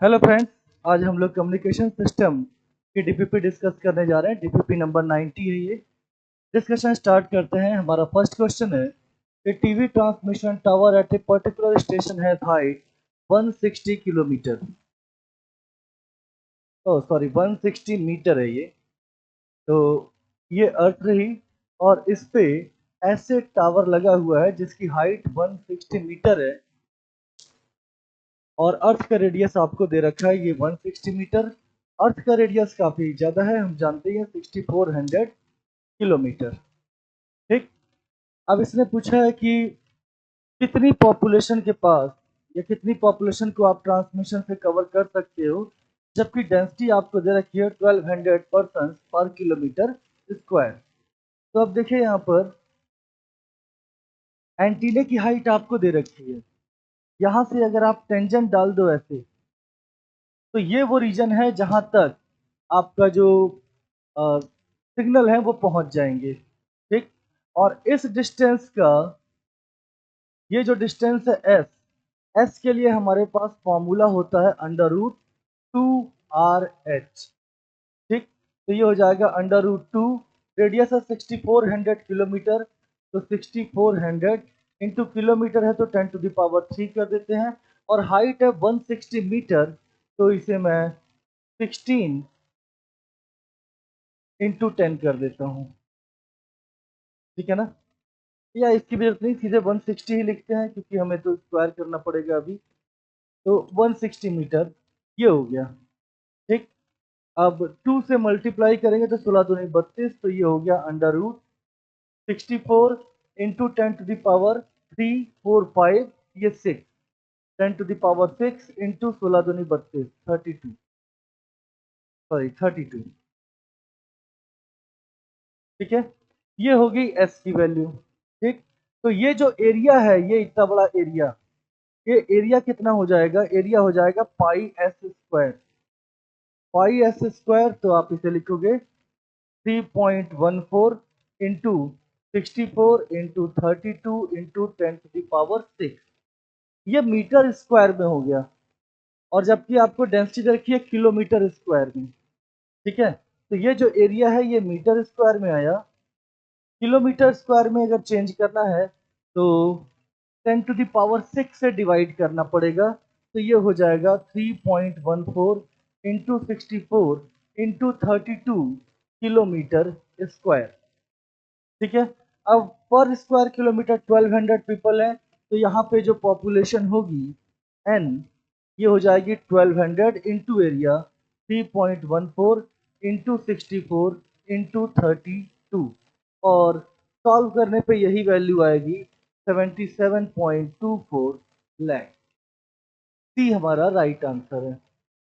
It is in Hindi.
हेलो फ्रेंड्स, आज हम लोग कम्युनिकेशन सिस्टम की डीपीपी डिस्कस करने जा रहे हैं। डीपीपी नंबर 90 है ये। डिस्कशन स्टार्ट करते हैं। हमारा फर्स्ट क्वेश्चन है कि TV transmission tower at a particular station has height 160 kilometre. Oh sorry, 160 metre है ये। तो ये अर्थ रही और इस पे ऐसे टावर लगा हुआ है जिसकी हाइट 160 मीटर है और अर्थ का रेडियस आपको दे रखा है ये 160 मीटर। अर्थ का रेडियस काफ़ी ज़्यादा है, हम जानते हैं 6400 किलोमीटर। ठीक। अब इसने पूछा है कि कितनी पॉपुलेशन के पास या कितनी पॉपुलेशन को आप ट्रांसमिशन से कवर कर सकते हो, जबकि डेंसिटी आपको दे रखी है 1200 पर्सन पर किलोमीटर स्क्वायर। तो अब देखिए यहाँ पर एंटीने की हाइट आपको दे रखी है। यहाँ से अगर आप टेंजेंट डाल दो ऐसे, तो ये वो रीजन है जहाँ तक आपका जो सिग्नल है वो पहुंच जाएंगे। ठीक। और इस डिस्टेंस का, ये जो डिस्टेंस है एस, एस के लिए हमारे पास फॉर्मूला होता है अंडर रूट 2RH। ठीक। तो ये हो जाएगा अंडर रूट 2, रेडियस है 6400 किलोमीटर, तो 6400 इंटू किलोमीटर है तो 10⁻³ कर देते हैं, और हाइट है 160 मीटर, तो इसे मैं 16 इंटू 10 कर देता हूँ। ठीक है ना, या इसकी भी जरूरत नहीं, सीधे 160 ही लिखते हैं क्योंकि हमें तो स्क्वायर करना पड़ेगा अभी। तो 160 मीटर ये हो गया। ठीक। अब 2 से मल्टीप्लाई करेंगे तो 16 दूनी 32, तो ये हो गया अंडर रूट 64 इंटू 10⁻³ ये 6, 10⁻6 इंटू 16 दूनी 32, 32, सॉरी 32। ठीक है, ये होगी एस की वैल्यू। ठीक। तो ये जो एरिया है, ये इतना बड़ा एरिया, ये एरिया कितना हो जाएगा? एरिया हो जाएगा पाई एस स्क्वायर। पाई एस स्क्वायर, तो आप इसे लिखोगे 3.14 इंटू 64 इंटू 32 इंटू 10⁻6। ये मीटर स्क्वायर में हो गया, और जबकि आपको डेंसिटी रखी है किलोमीटर स्क्वायर में। ठीक है, तो ये जो एरिया है ये मीटर स्क्वायर में आया। किलोमीटर स्क्वायर में अगर चेंज करना है तो 10⁻6 से डिवाइड करना पड़ेगा, तो ये हो जाएगा 3.14 इंटू 64 इंटू 32 किलोमीटर स्क्वायर। ठीक है। अब पर स्क्वायर किलोमीटर 1200 पीपल है, तो यहाँ पे जो पॉपुलेशन होगी एन, ये हो जाएगी 1200 इंटू एरिया 3.14 इंटू 64 इंटू 32, और सॉल्व करने पे यही वैल्यू आएगी 77.24 लाख। सी हमारा राइट आंसर है।